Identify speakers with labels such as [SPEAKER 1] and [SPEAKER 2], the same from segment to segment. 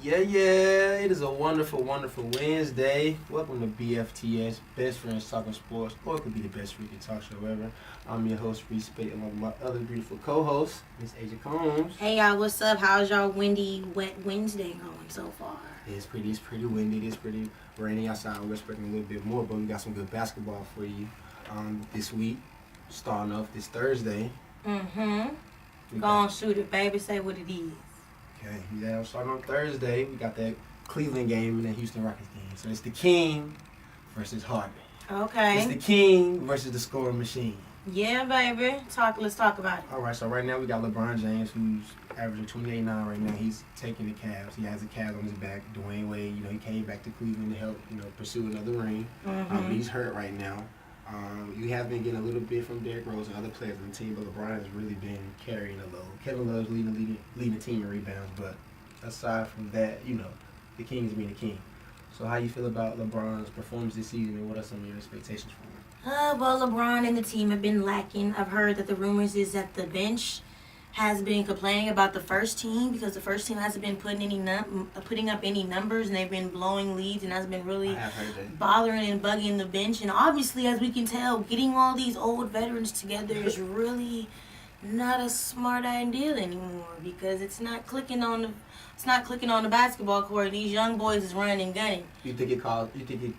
[SPEAKER 1] Yeah, it is a wonderful, wonderful Wednesday. Welcome to BFTS, Best Friends Talking Sports, or it could be the Best Freaking Talk Show ever. I'm your host, Reece, along with my other beautiful co-host, Miss Asia Combs.
[SPEAKER 2] Hey y'all, what's up? How's y'all windy, wet Wednesday going so far?
[SPEAKER 1] It's pretty windy, it's pretty rainy outside. We're expecting a little bit more, but we got some good basketball for you this week, starting off this Thursday.
[SPEAKER 2] Go on, shoot it, baby. Say what it is.
[SPEAKER 1] Okay, yeah, starting on Thursday, we got that Cleveland game and that Houston Rockets game. So it's the King versus Harden.
[SPEAKER 2] Okay.
[SPEAKER 1] It's the King versus the scoring machine.
[SPEAKER 2] Yeah, baby. Let's talk about it.
[SPEAKER 1] All right, so right now we got LeBron James, who's averaging 28-9 right now. He's taking the Cavs. He has the Cavs on his back. Dwayne Wade, he came back to Cleveland to help, pursue another ring. He's hurt right now. You have been getting a little bit from Derrick Rose and other players on the team, but LeBron has really been carrying the load. Kevin Love's leading the team in rebounds, but aside from that, the King's being the King. So how you feel about LeBron's performance this season, and what are some of your expectations for him?
[SPEAKER 2] Well, LeBron and the team have been lacking. I've heard that the rumors is that the bench has been complaining about the first team because the first team hasn't been putting up any numbers, and they've been blowing leads, and that's been really bothering and bugging the bench. And obviously, as we can tell, getting all these old veterans together is really not a smart idea anymore because it's not clicking on the basketball court. These young boys is running and gunning.
[SPEAKER 1] You think it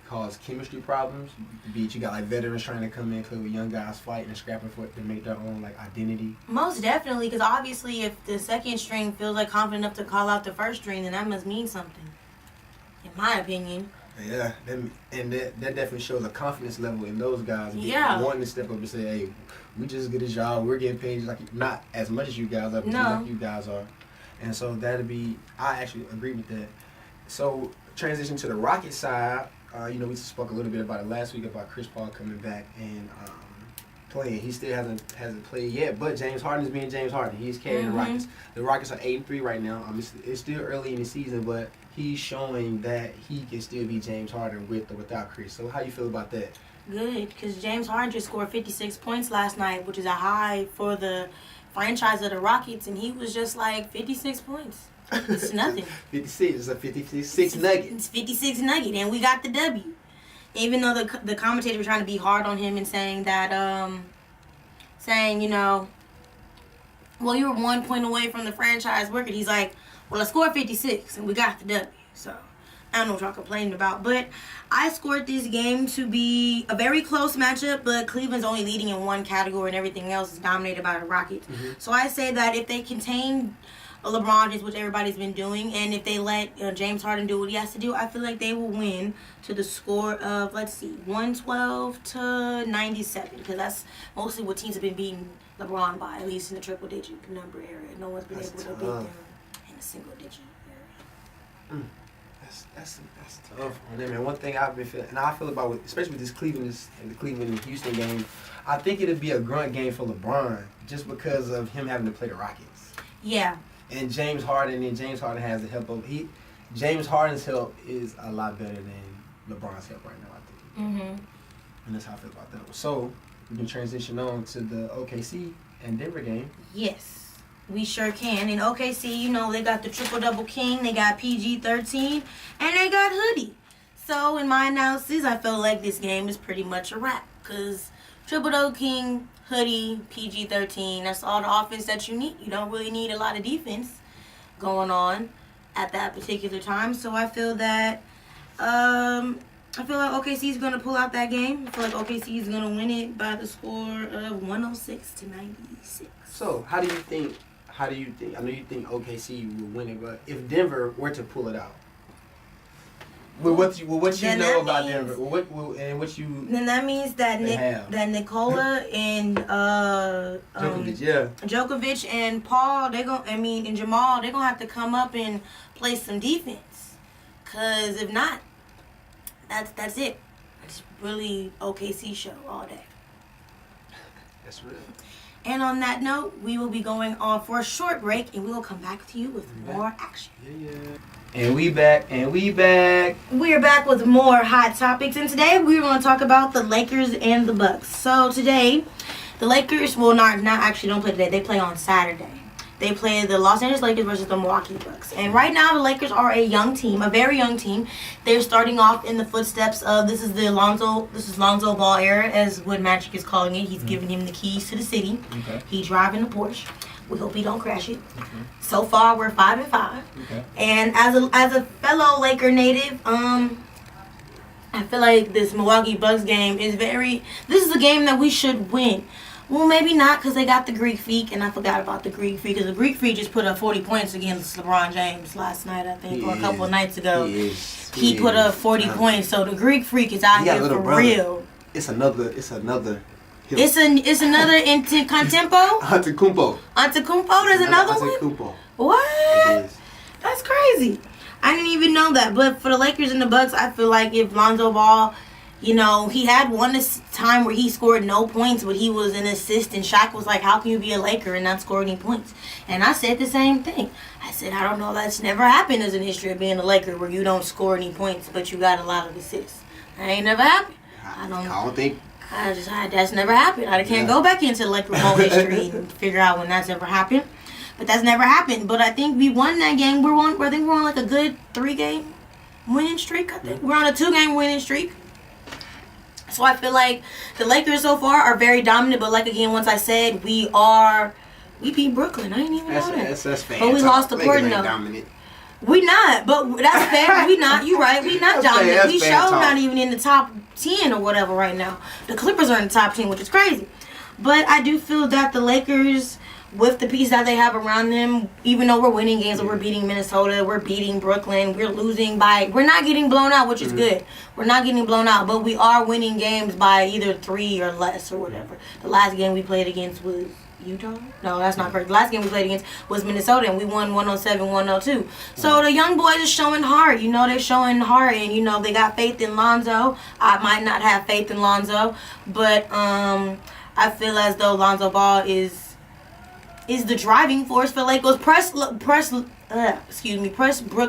[SPEAKER 1] caused chemistry problems? You got like veterans trying to come in, play with young guys fighting and scrapping for it to make their own identity.
[SPEAKER 2] Most definitely, because obviously, if the second string feels confident enough to call out the first string, then that must mean something. In my opinion.
[SPEAKER 1] Yeah, that definitely shows a confidence level in those guys.
[SPEAKER 2] Yeah.
[SPEAKER 1] Wanting to step up and say, hey, we just as good as y'all. We're getting paid not as much as you guys are, but like you guys are. And so I actually agree with that. So transition to the Rockets side, we spoke a little bit about it last week about Chris Paul coming back and playing. He still hasn't played yet, but James Harden is being James Harden. He's carrying the Rockets. The Rockets are 8-3 right now. It's still early in the season, but he's showing that he can still be James Harden with or without Chris. So how you feel about that?
[SPEAKER 2] Good, because James Harden just scored 56 points last night, which is a high for the franchise of the Rockets, and he was just 56 points. It's nothing.
[SPEAKER 1] 56. It's a 56 nugget.
[SPEAKER 2] It's 56 nugget, and we got the W. Even though the commentators were trying to be hard on him and saying that, well, you were 1 point away from the franchise record. He's like, well, I scored 56, and we got the W. So I don't know what y'all complaining about, but I scored this game to be a very close matchup, but Cleveland's only leading in one category and everything else is dominated by the Rockets. So I say that if they contain LeBron, which everybody's been doing, and if they let James Harden do what he has to do, I feel like they will win to the score of, 112 to 97, because that's mostly what teams have been beating LeBron by, at least in the triple-digit number area. No one's been able to beat them in a single-digit area.
[SPEAKER 1] That's tough on them. And one thing I've been feeling, and I feel about, especially with this Cleveland and Houston game, I think it'd be a grunt game for LeBron just because of him having to play the Rockets.
[SPEAKER 2] Yeah.
[SPEAKER 1] And James Harden has the help of James Harden's help is a lot better than LeBron's help right now, I think. And that's how I feel about that one. So we can transition on to the OKC and Denver game.
[SPEAKER 2] Yes. We sure can. In OKC, they got the triple-double king, they got PG-13, and they got Hoodie. So in my analysis, I feel like this game is pretty much a wrap. Because triple-double king, Hoodie, PG-13, that's all the offense that you need. You don't really need a lot of defense going on at that particular time. So I feel that OKC is going to pull out that game. I feel like OKC is going to win it by the score of 106 to 96.
[SPEAKER 1] So how do you think, I know you think OKC will win it, but if Denver were to pull it out, what you know about Denver,
[SPEAKER 2] then that means that Nikola and Djokovic and Paul, and Jamal, they're gonna have to come up and play some defense. Cause if not, that's it. It's really OKC show all day.
[SPEAKER 1] That's real.
[SPEAKER 2] And on that note, we will be going on for a short break, and we will come back to you with more action.
[SPEAKER 1] Yeah. And we back.
[SPEAKER 2] We're back with more hot topics, and today we're going to talk about the Lakers and the Bucks. So today, the Lakers will not actually don't play today. They play on Saturday. They play the Los Angeles Lakers versus the Milwaukee Bucks. And right now, the Lakers are a young team, a very young team. They're starting off in the footsteps of this is Lonzo Ball era, as Wood Magic is calling it. He's giving him the keys to the city.
[SPEAKER 1] Okay.
[SPEAKER 2] He's driving a Porsche. We hope he don't crash it. Okay. So far, we're 5-5.
[SPEAKER 1] Okay.
[SPEAKER 2] And as a fellow Laker native, I feel like this Milwaukee Bucks game is this is a game that we should win. Well, maybe not because they got the Greek Freak, and I forgot about the Greek Freak because the Greek Freak just put up 40 points against LeBron James last night, I think, or a couple of nights ago. He put up 40 points, so the Greek Freak is out here for real.
[SPEAKER 1] It's another.
[SPEAKER 2] It's another Contempo. Antetokounmpo. There's another one. What? That's crazy. I didn't even know that. But for the Lakers and the Bucks, I feel like if Lonzo Ball, he had one time where he scored no points, but he was an assist, and Shaq was like, how can you be a Laker and not score any points? And I said the same thing. I said, I don't know, that's never happened as an history of being a Laker where you don't score any points, but you got a lot of assists. That ain't never happened.
[SPEAKER 1] I don't think.
[SPEAKER 2] That's never happened. I can't go back into Laker ball history and figure out when that's ever happened. But that's never happened. But I think we won that game. I think we're on like a good 3-game winning streak. I think we're on a 2-game winning streak. So I feel like the Lakers so far are very dominant. But like again, once I said, we beat Brooklyn. I didn't even know that.
[SPEAKER 1] That's fair.
[SPEAKER 2] But we lost the Portland. Dominant. We not, but that's fair. We not. You right. We not dominant. We show not even in the top 10 or whatever right now. The Clippers are in the top 10, which is crazy. But I do feel that the Lakers, with the pieces that they have around them, even though we're winning games, we're beating Minnesota, we're beating Brooklyn, we're losing we're not getting blown out, which is good. We're not getting blown out, but we are winning games by either 3 or less or whatever. The last game we played against was Utah? No, that's not correct. The last game we played against was Minnesota, and we won 107-102. So the young boys are showing heart. They're showing heart, and, they got faith in Lonzo. I might not have faith in Lonzo, but I feel as though Lonzo Ball is the driving force for Lakers. Press Brook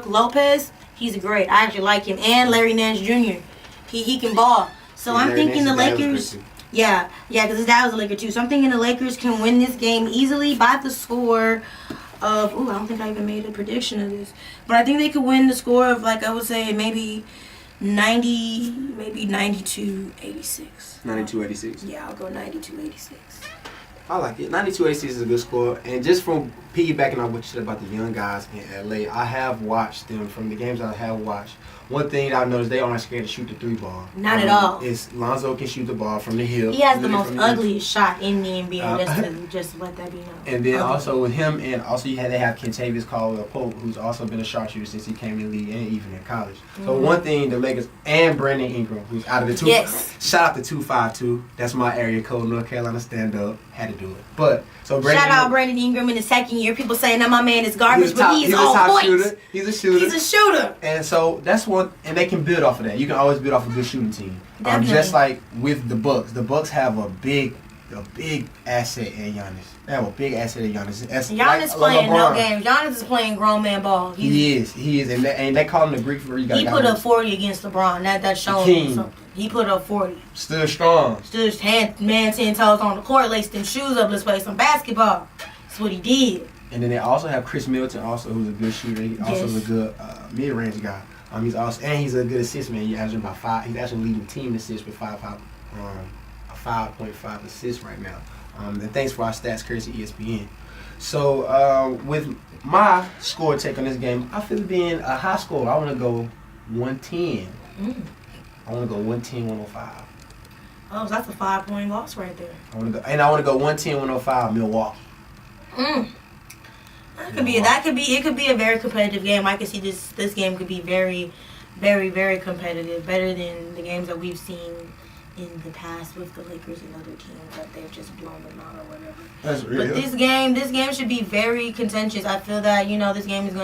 [SPEAKER 2] Lopez. He's great. I actually like him. And Larry Nance Jr. He can ball. So I'm thinking the Lakers... Yeah, because his dad was a Laker too. So I'm thinking the Lakers can win this game easily by the score of... I don't think I even made a prediction of this. But I think they could win the score of, I would say, maybe 92-86.
[SPEAKER 1] 92-86?
[SPEAKER 2] Yeah, I'll go 92-86.
[SPEAKER 1] I like it. 92-86 is a good score. And just from piggybacking on what you said about the young guys in LA, I have watched them from the games I have watched. One thing I've noticed, they aren't scared to shoot the 3-ball. Not
[SPEAKER 2] at all.
[SPEAKER 1] Lonzo can shoot the ball from the hip.
[SPEAKER 2] He has the most ugliest shot in the NBA, just to let that be known.
[SPEAKER 1] And then also with him, and also they have Kentavious Caldwell-Pope, who's also been a sharpshooter since he came in the league and even in college. So one thing, the Lakers, and Brandon Ingram, who's out of the two.
[SPEAKER 2] Yes.
[SPEAKER 1] Shout out to 252. That's my area code, North Carolina stand-up. Had to do it. But so
[SPEAKER 2] shout out Brandon Ingram in the second year. People saying that my man is garbage, but he's on point.
[SPEAKER 1] He's a shooter.
[SPEAKER 2] He's a shooter.
[SPEAKER 1] And so that's one, and they can build off of that. You can always build off a good shooting team.
[SPEAKER 2] Just
[SPEAKER 1] like with the Bucks. The Bucks have a big asset in Giannis. They have a big asset in Giannis.
[SPEAKER 2] Giannis playing no games. Giannis is playing grown man ball.
[SPEAKER 1] He is, and they call him the Greek Freak.
[SPEAKER 2] He put up 40 against LeBron. That's showing something. He put up 40.
[SPEAKER 1] Still strong.
[SPEAKER 2] Still man 10 toes on the court, laced them shoes up. Let's play some basketball. That's what he did.
[SPEAKER 1] And then they also have Chris Middleton, also who's a good shooter. He also is a good mid-range guy. He's a good assist man. He's averaging about 5. He's actually leading team assists with 5.5 assists right now. And thanks for our stats, courtesy ESPN. So with my score take on this game, I feel it being a high score. I want to go 110. I want to go 110-105.
[SPEAKER 2] Oh, so that's a 5-point loss right there.
[SPEAKER 1] I want to go 110-105 Milwaukee.
[SPEAKER 2] It could be a very competitive game. I can see this game could be very, very, very competitive. Better than the games that we've seen in the past with the Lakers and other teams that they've just blown them out or whatever.
[SPEAKER 1] That's real.
[SPEAKER 2] But this game should be very contentious. I feel that this game is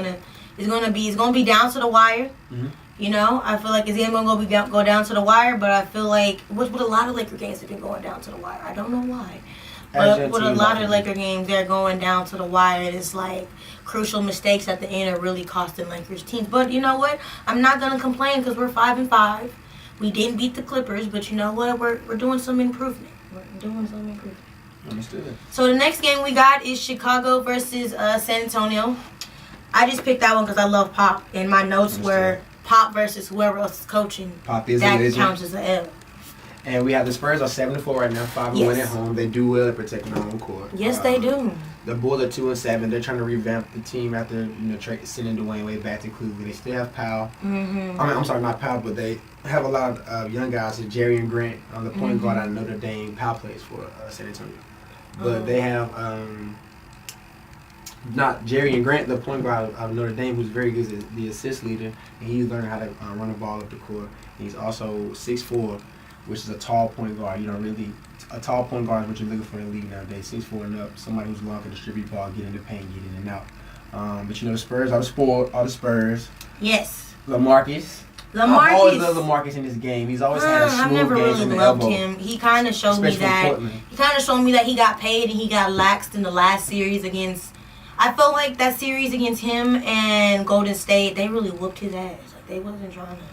[SPEAKER 2] gonna be down to the wire.
[SPEAKER 1] Mm-hmm.
[SPEAKER 2] I feel like it's game gonna go down to the wire. But I feel like with a lot of Laker games have been going down to the wire. I don't know why. But with a lot of Laker games, they're going down to the wire. And it's like crucial mistakes at the end are really costing Lakers teams. But you know what? I'm not gonna complain because we're 5-5. We didn't beat the Clippers, but you know what? We're doing some improvement.
[SPEAKER 1] Understood.
[SPEAKER 2] So the next game we got is Chicago versus San Antonio. I just picked that one because I love Pop, and my notes were Pop versus whoever else is coaching.
[SPEAKER 1] Pop is
[SPEAKER 2] that
[SPEAKER 1] a legend.
[SPEAKER 2] counts as an L.
[SPEAKER 1] And we have the Spurs are 7-4 right now, 5-1 at home. They do well at protecting their home court.
[SPEAKER 2] Yes, they do.
[SPEAKER 1] The Bulls are 2-7. They're trying to revamp the team after sending Dwayne Wade back to Cleveland. They still have Powell.
[SPEAKER 2] Mm-hmm.
[SPEAKER 1] I'm sorry, not Powell, but they have a lot of young guys. Jerry and Grant on the point guard out of Notre Dame. Powell plays for San Antonio, but they have not Jerry and Grant, the point guard out of Notre Dame, who's very good as the assist leader, and he's learning how to run the ball up the court. He's also 6'4", which is a tall point guard. A tall point guard is what you're looking for in the league nowadays. 6'4" and up, somebody who's long can distribute the ball, get in the paint, get in and out. But the Spurs are the Spurs.
[SPEAKER 2] Yes.
[SPEAKER 1] LaMarcus. I've always loved LaMarcus in this game. He's always had a smooth
[SPEAKER 2] I've never
[SPEAKER 1] game
[SPEAKER 2] really
[SPEAKER 1] from the
[SPEAKER 2] loved
[SPEAKER 1] elbow.
[SPEAKER 2] him. He kind of showed me that. He got paid and he got laxed in the last series against. I felt like that series against him and Golden State, they really whooped his ass. Like they wasn't trying to.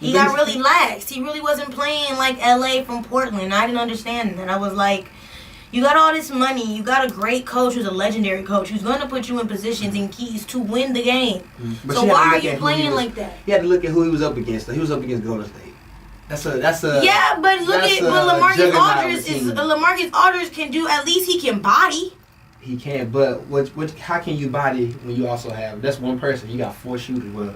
[SPEAKER 2] He got really laxed. He really wasn't playing like LA from Portland. I didn't understand that. I was like, you got all this money. You got a great coach who's a legendary coach who's going to put you in positions and keys to win the game.
[SPEAKER 1] But
[SPEAKER 2] so why are you playing like that?
[SPEAKER 1] You had to look at who he was up against. He was up against Golden State. That's a.
[SPEAKER 2] Yeah, but LaMarcus Aldridge can do. At least he can body.
[SPEAKER 1] He can, but how can you body when you also have? That's one person. You got 4 shooters. Well,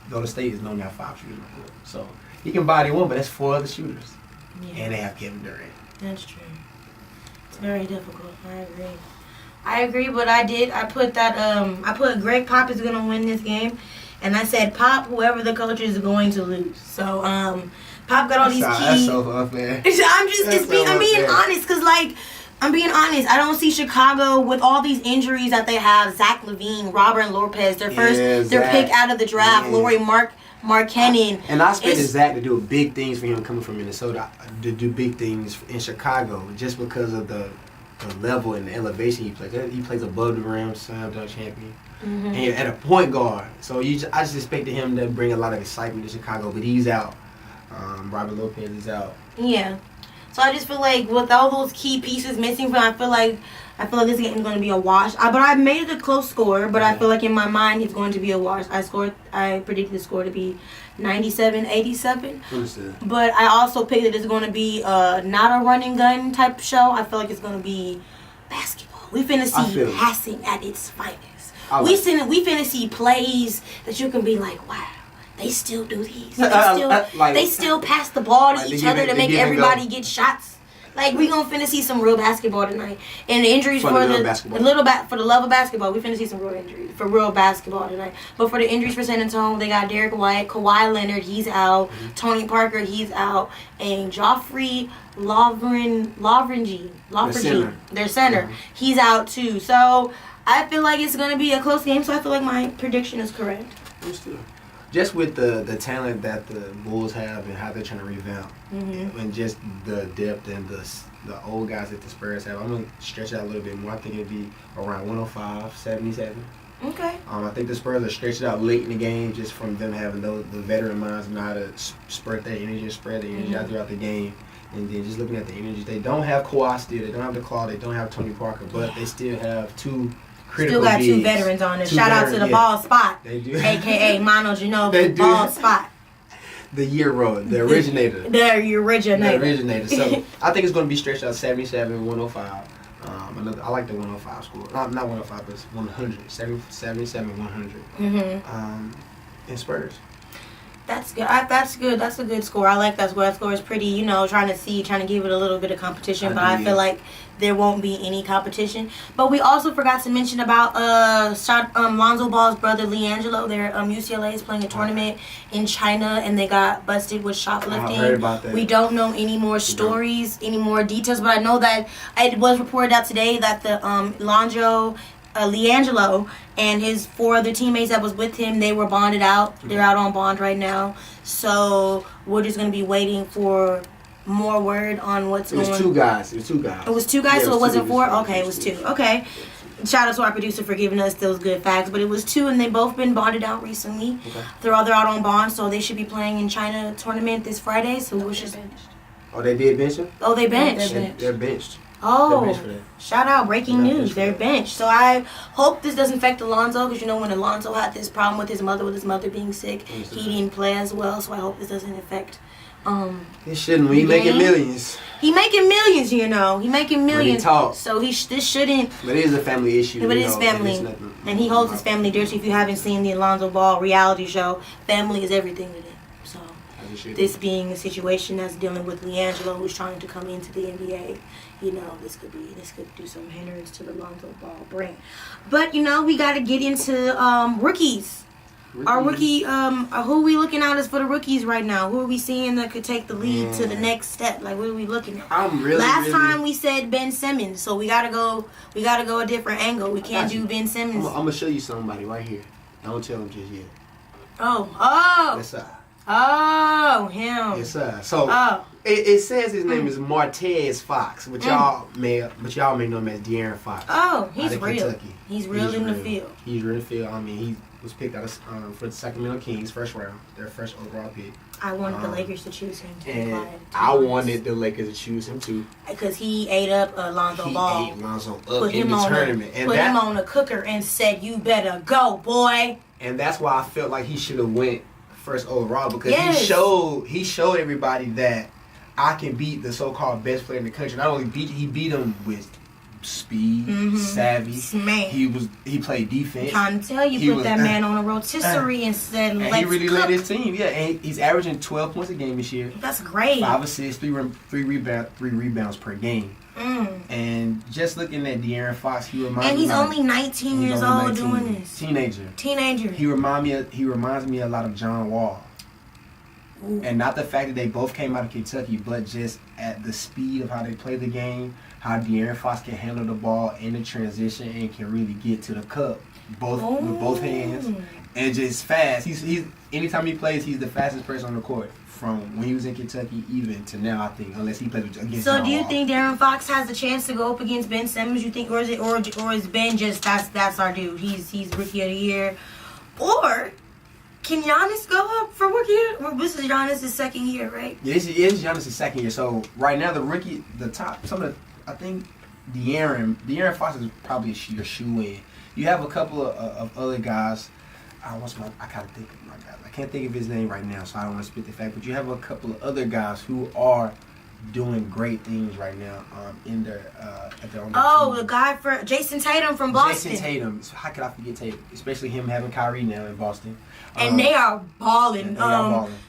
[SPEAKER 1] Golden State is known to have 5 shooters. So he can body one, but that's 4 other shooters. Yeah. And they have Kevin Durant.
[SPEAKER 2] That's true. It's very difficult. I agree, but I put Greg Pop is gonna win this game, and I said Pop, whoever the coach is going to lose. So Pop got all these keys.
[SPEAKER 1] That's so unfair.
[SPEAKER 2] I'm being honest, cause I'm being honest. I don't see Chicago with all these injuries that they have. Zach LaVine, Robert Lopez, their pick out of the draft, Lauri Markkanen.
[SPEAKER 1] And I expected Zach to do big things for him coming from Minnesota, to do big things in Chicago, just because of the level and the elevation he plays. He plays above the rim, slam dunk champion, and at a point guard. So I just expected him to bring a lot of excitement to Chicago, but he's out. Robert Lopez is out.
[SPEAKER 2] Yeah. So I just feel like with all those key pieces missing, I feel like this game is going to be a wash. But I made it a close score, but I feel like in my mind it's going to be a wash. I predicted the score to be 97-87.
[SPEAKER 1] Understood.
[SPEAKER 2] But I also picked that it's going to be not a running gun type show. I feel like it's going to be basketball. We finna see passing at its finest. We finna see plays that you can be like, wow. They still do these. They still pass the ball to each other to make everybody get shots. Like, we gonna finna see some real basketball tonight. And the injuries for the love of basketball, we finna see some real injuries for real basketball tonight. But for the injuries for San Antonio, they got Derek White, Kawhi Leonard, he's out. Tony Parker, he's out. And Joffrey Lavrengie, their center, he's out too. So I feel like it's gonna be a close game. So I feel like my prediction is correct.
[SPEAKER 1] Just with the talent that the Bulls have and how they're trying to revamp, and just the depth and the old guys that the Spurs have, I'm going to stretch it out a little bit more. I think it'd be around 105-77.
[SPEAKER 2] Okay.
[SPEAKER 1] I think the Spurs are stretched out late in the game just from them having the veteran minds and know how to spurt their energy and spread their energy out throughout the game. And then just looking at the energy, they don't have Kawhi still, they don't have the Claw, they don't have Tony Parker, but they still have 2 critical
[SPEAKER 2] Still got
[SPEAKER 1] bigs.
[SPEAKER 2] 2 veterans on it. Shout out to the ball spot.
[SPEAKER 1] They do.
[SPEAKER 2] AKA Mano Ginobili, ball spot.
[SPEAKER 1] The year road, the originator.
[SPEAKER 2] The originator.
[SPEAKER 1] So I think it's going to be stretched out 77-105. I like the 105 score. Not 105, but it's 100. 77-100. In Spurs.
[SPEAKER 2] That's good. That's good. That's a good score. I like that score. That score is pretty, trying to give it a little bit of competition. I feel like there won't be any competition. But we also forgot to mention about Lonzo Ball's brother, Liangelo. UCLA is playing a tournament in China, and they got busted with shoplifting.
[SPEAKER 1] I heard about that.
[SPEAKER 2] We don't know any more stories, any more details, but I know that it was reported out today that the Liangelo and his 4 other teammates that was with him, they were bonded out. They're out on bond right now. So we're just going to be waiting for more word on what's going on.
[SPEAKER 1] It was 2 guys.
[SPEAKER 2] It was 2 guys, so it wasn't 4? Okay, it was 2. Okay. Shout out to our producer for giving us those good facts. But it was 2, and they've both been bonded out recently. Okay. They're out on bond, so they should be playing in China tournament this Friday. So we're just...
[SPEAKER 1] Oh, they did bench him?
[SPEAKER 2] Oh, they benched.
[SPEAKER 1] They're benched.
[SPEAKER 2] Oh, shout out, breaking news. They're benched. So I hope this doesn't affect Alonzo, because when Alonzo had this problem with his mother being sick, he didn't play as well. So I hope this doesn't affect.
[SPEAKER 1] It shouldn't. We making millions.
[SPEAKER 2] He making millions, He making millions. So this shouldn't.
[SPEAKER 1] But it is a family issue.
[SPEAKER 2] But it is family, and he holds his family dear. So if you haven't seen the Alonzo Ball reality show, family is everything to them. So this being a situation that's dealing with Liangelo, who's trying to come into the NBA, this could do some hindrance to the Alonzo Ball brand. But we got to get into rookies. Our rookie, who are we looking out as for the rookies right now? Who are we seeing that could take the lead to the next step? Like, what are we looking at? Last time we said Ben Simmons, so we gotta go a different angle. We can't do Ben Simmons.
[SPEAKER 1] I'm gonna show you somebody right here. Don't tell him just yet.
[SPEAKER 2] Oh.
[SPEAKER 1] Yes, sir.
[SPEAKER 2] Oh, him.
[SPEAKER 1] Yes, sir. So it says his name is Martez Fox, but y'all may know him as De'Aaron Fox.
[SPEAKER 2] Oh, he's real.
[SPEAKER 1] Kentucky.
[SPEAKER 2] He's real in the field.
[SPEAKER 1] He's real in the field. I mean, he was picked out for the Sacramento Kings first round, their first overall pick.
[SPEAKER 2] I wanted the Lakers to choose him too.
[SPEAKER 1] And I wanted the Lakers to choose him too.
[SPEAKER 2] Because he ate up Alonzo Ball.
[SPEAKER 1] He ate Alonzo up in the tournament.
[SPEAKER 2] Put him on a cooker and said, "You better go, boy."
[SPEAKER 1] And that's why I felt like he should have went first overall, because he showed everybody that I can beat the so-called best player in the country. Not only he beat him with speed, savvy. He played defense.
[SPEAKER 2] I'm trying to tell you, put that man on a rotisserie and said, "Let's
[SPEAKER 1] he really
[SPEAKER 2] cook."
[SPEAKER 1] led his team. Yeah, and he's averaging 12 points a game this year.
[SPEAKER 2] That's great.
[SPEAKER 1] 5 assists, 3 rebounds per game. And just looking at De'Aaron Fox, he reminds me.
[SPEAKER 2] And he's only 19 years old doing this.
[SPEAKER 1] Teenager. He reminds me a lot of John Wall. Ooh. And not the fact that they both came out of Kentucky, but just at the speed of how they play the game, how De'Aaron Fox can handle the ball in the transition and can really get to the cup with both hands, and just fast. He's anytime he plays, he's the fastest person on the court from when he was in Kentucky even to now, I think, unless he plays against
[SPEAKER 2] So
[SPEAKER 1] John
[SPEAKER 2] do you
[SPEAKER 1] Wall.
[SPEAKER 2] think De'Aaron Fox has the chance to go up against Ben Simmons, you think, or is Ben just that's our dude? He's rookie of the year, or can Giannis go up for rookie? Well, this is Giannis' second year, right?
[SPEAKER 1] Yeah, this is Giannis' second year. So right now, I think De'Aaron Fox is probably your shoe-in. You have a couple of other guys. I can't think of his name right now, so I don't want to spit the fact. But you have a couple of other guys who are doing great things right now in their at their own team.
[SPEAKER 2] The guy for Jason Tatum from Boston.
[SPEAKER 1] Jason Tatum. How could I forget Tatum? Especially him having Kyrie now in Boston.
[SPEAKER 2] And they are balling.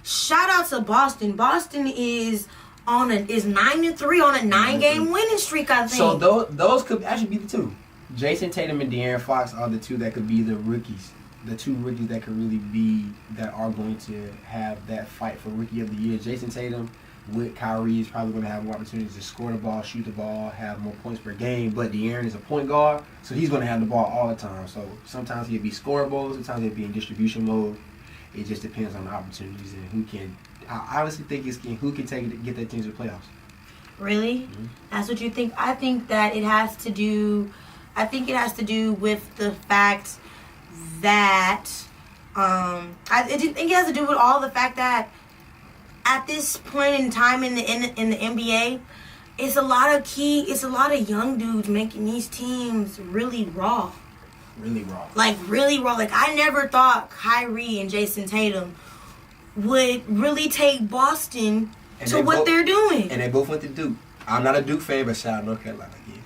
[SPEAKER 2] Shout out to Boston. Boston is 9-3 on a 9-game winning streak, I think.
[SPEAKER 1] So those could actually be the two. Jason Tatum and De'Aaron Fox are the two that could be the rookies. The two rookies that could really that are going to have that fight for rookie of the year. Jason Tatum with Kyrie is probably going to have more opportunities to score the ball, shoot the ball, have more points per game. But De'Aaron is a point guard, so he's going to have the ball all the time. So sometimes he'll be scoring mode, sometimes he'll be in distribution mode. It just depends on the opportunities and who can. I honestly think who can get that team to the playoffs.
[SPEAKER 2] Really? Mm-hmm. That's what you think? I think that it has to do. I think it has to do with the fact that I think it has to do with all the fact that at this point in time in the NBA, it's a lot of young dudes making these teams really raw.
[SPEAKER 1] Really raw.
[SPEAKER 2] Like I never thought Kyrie and Jason Tatum would really take Boston to what they're doing.
[SPEAKER 1] And they both went to Duke. I'm not a Duke fan, but shout out North Carolina again.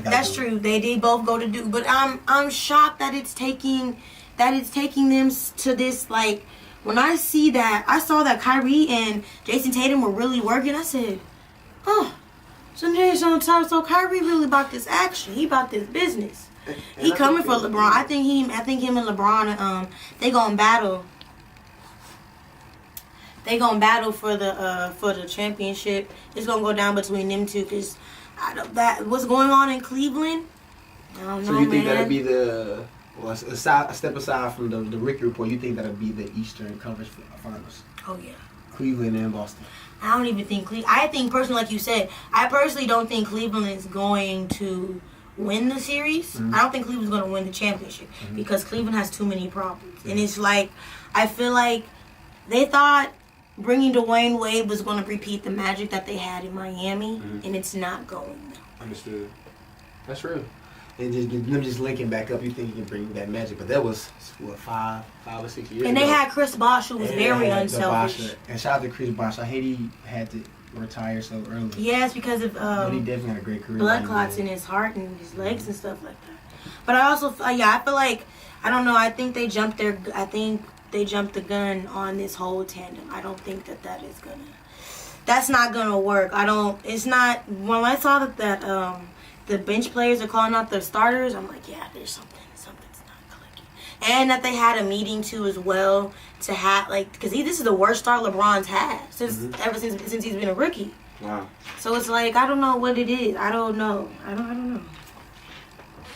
[SPEAKER 2] That's true. They did both go to Duke, but I'm shocked that it's taking them to this. Like, when I saw that Kyrie and Jason Tatum were really working. I said, so Kyrie really about this action. He about this business. He coming for LeBron. I think him and LeBron they gonna battle. They gonna battle for the championship. It's gonna go down between them two because what's going on in Cleveland. I don't know,
[SPEAKER 1] so you think that'd be a step aside from the Ricky report? You think that'll be the Eastern Conference Finals?
[SPEAKER 2] Oh yeah.
[SPEAKER 1] Cleveland and Boston.
[SPEAKER 2] I don't even think I think personally, like you said, I personally don't think Cleveland is going to win the series. Mm-hmm. I don't think Cleveland's going to win the championship because Cleveland has too many problems. Mm-hmm. And it's like, I feel like they thought bringing Dwayne Wade was going to repeat the magic that they had in Miami, and it's not going.
[SPEAKER 1] Understood. That's real. And just linking back up, you think you can bring that magic, but that was what 5 or 6 years.
[SPEAKER 2] And
[SPEAKER 1] ago.
[SPEAKER 2] they had Chris Bosh, who was very unselfish.
[SPEAKER 1] And shout out to Chris Bosh. I hate he had to retire so early.
[SPEAKER 2] Yes, because of
[SPEAKER 1] but he definitely had a great career.
[SPEAKER 2] Blood clots in his heart and his legs and stuff like that. But I also, I feel like I don't know. I think they jumped the gun on this whole tandem. I don't think that is gonna. That's not gonna work. It's not. When I saw that the bench players are calling out their starters, I'm like, yeah, there's something's not clicking. And that they had a meeting too as well to have because this is the worst start LeBron's had ever since he's been a rookie.
[SPEAKER 1] Wow.
[SPEAKER 2] So it's like I don't know what it is. I don't know. I don't know.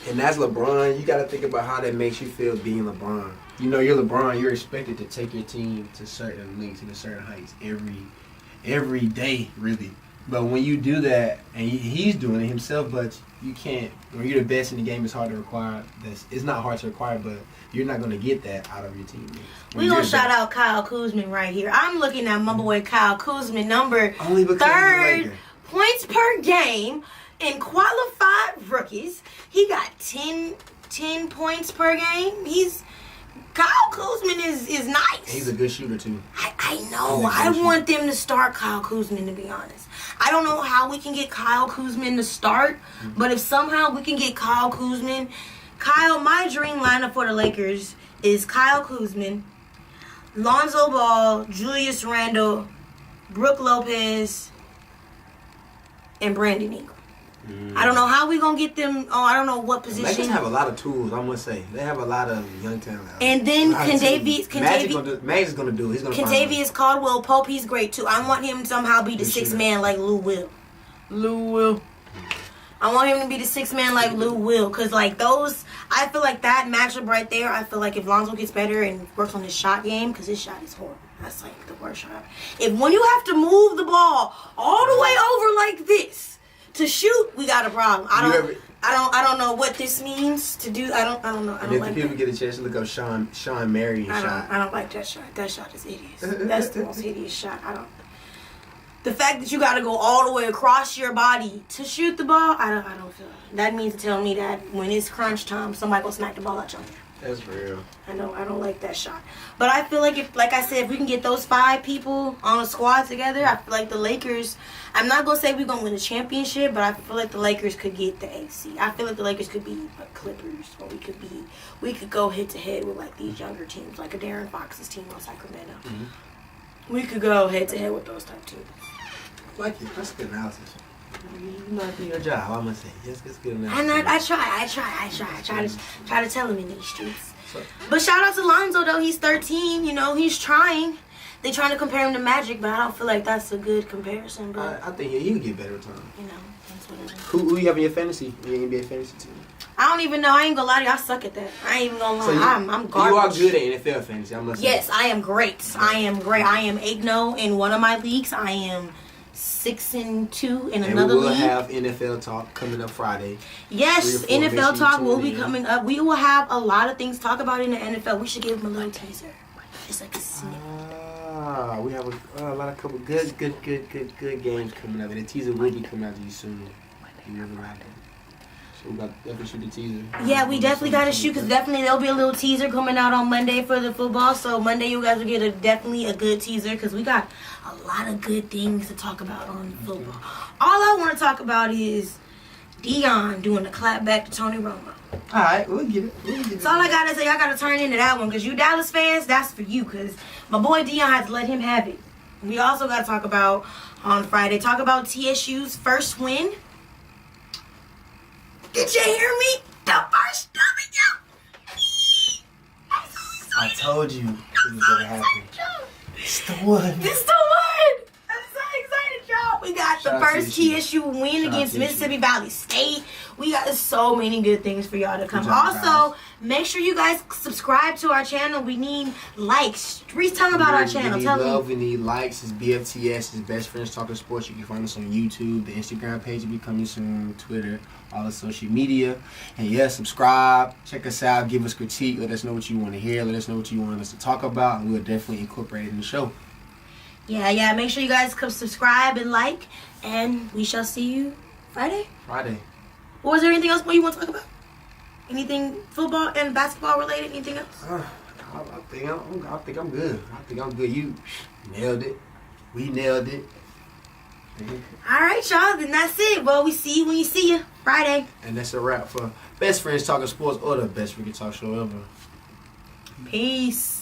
[SPEAKER 1] And that's LeBron. You got to think about how that makes you feel being LeBron. You know, you're LeBron. You're expected to take your team to certain lengths and to certain heights every day, really. But when you do that, and he's doing it himself, but you can't. When you're the best in the game, it's hard to require. It's not hard to require, but you're not going to get that out of your teammates.
[SPEAKER 2] We're going to shout out Kyle Kuzma right here. I'm looking at my boy Kyle Kuzma, number
[SPEAKER 1] only because
[SPEAKER 2] 3rd points per game in qualified rookies. He got 10 points per game. Kyle Kuzma is nice.
[SPEAKER 1] He's a good shooter, too.
[SPEAKER 2] I know. I want them to start Kyle Kuzma, to be honest. I don't know how we can get Kyle Kuzma to start, but if somehow we can get Kyle Kuzma. My dream lineup for the Lakers is Kyle Kuzma, Lonzo Ball, Julius Randle, Brook Lopez, and Brandon Ingram. I don't know how we gonna get them. I don't know what position.
[SPEAKER 1] They just have a lot of tools. I must say they have a lot of young talent.
[SPEAKER 2] And then Magic's
[SPEAKER 1] gonna do. He's gonna.
[SPEAKER 2] Contavious Caldwell Pope. He's great too. I want him to somehow be the sixth man like Lou Will. I want him to be the sixth man like Lou Will, cause like those. I feel like that matchup right there. I feel like if Lonzo gets better and works on his shot game, cause his shot is horrible. That's like the worst shot. When you have to move the ball all the way over like this to shoot, we got a problem. I don't know what this means to do. I don't know. I don't
[SPEAKER 1] if
[SPEAKER 2] like
[SPEAKER 1] people
[SPEAKER 2] that.
[SPEAKER 1] get a chance to look up Sean Marion's shot.
[SPEAKER 2] I don't like that shot. That shot is hideous. That's the most hideous shot. The fact that you got to go all the way across your body to shoot the ball, I don't feel it. That means to tell me that when it's crunch time, somebody will smack the ball out your hand.
[SPEAKER 1] That's real.
[SPEAKER 2] I don't like that shot. But I feel like if we can get those 5 people on a squad together, I feel like the Lakers, I'm not going to say we're going to win a championship, but I feel like the Lakers could get the AC. I feel like the Lakers could be like Clippers, or we could go head to head with like these younger teams, like a Darren Fox's team on Sacramento. Mm-hmm. We could go head to head with those type teams.
[SPEAKER 1] I like it. That's good analysis. You might do your job, I'm gonna say. Yes, it's good analysis.
[SPEAKER 2] And I try to tell him in these streets. But shout out to Lonzo though. He's 13. You know, he's trying. They trying to compare him to Magic, but I don't feel like that's a good comparison. But
[SPEAKER 1] I think he can get better with time.
[SPEAKER 2] You know, that's what it is.
[SPEAKER 1] Who you have in your fantasy? Your NBA fantasy team?
[SPEAKER 2] I don't even know. I ain't gonna lie to you. I suck at that. I ain't even gonna lie. So I'm garbage.
[SPEAKER 1] You are good at NFL fantasy. I must say.
[SPEAKER 2] Yes, I am great. I am great. I am 8-0 in one of my leagues. I am 6-2 in another league.
[SPEAKER 1] And we'll have NFL talk coming up Friday.
[SPEAKER 2] Yes, NFL talk will be coming up. We will have a lot of things to talk about in the NFL. We should give them a little teaser. Just like a snippet.
[SPEAKER 1] We have a lot of couple good games coming up. And the teaser will be coming out to you soon. So we got definitely shoot the teaser. Yeah, we definitely got to shoot, because definitely there'll be a little teaser coming out on Monday for the football. So Monday you guys will get definitely a good teaser, because we got a lot of good things to talk about on football. All I want to talk about is Dion doing the clap back to Tony Romo. All right, we'll get it. That's all I got to say. I got to turn into that one, because you Dallas fans, that's for you, because my boy Dion had to let him have it. We also got to talk about, on Friday, TSU's first win. Did you hear me? The first W. I told you it was going to happen. It's the one. I'm so excited, y'all. We got the first TSU win against Mississippi Valley State. We got so many good things for y'all to come. Also, make sure you guys subscribe to our channel. We need likes. Reece, tell them about our channel. We need likes. It's BFTS. It's Best Friends Talking Sports. You can find us on YouTube. The Instagram page will be coming soon. Twitter. All the social media. And yeah, subscribe. Check us out. Give us critique. Let us know what you want to hear. Let us know what you want us to talk about. And we'll definitely incorporate it in the show. Yeah. Make sure you guys come subscribe and like. And we shall see you
[SPEAKER 2] Friday?
[SPEAKER 1] Friday.
[SPEAKER 2] Or is there anything else more you want to talk about? Anything football and basketball related? Anything else?
[SPEAKER 1] I think I'm good. I think I'm good. You nailed it. We nailed it.
[SPEAKER 2] All right, y'all. Then that's it. Well, we see you when you see you. Friday.
[SPEAKER 1] And that's a wrap for Best Friends Talking Sports or the Best Freaking Talk Show ever.
[SPEAKER 2] Peace.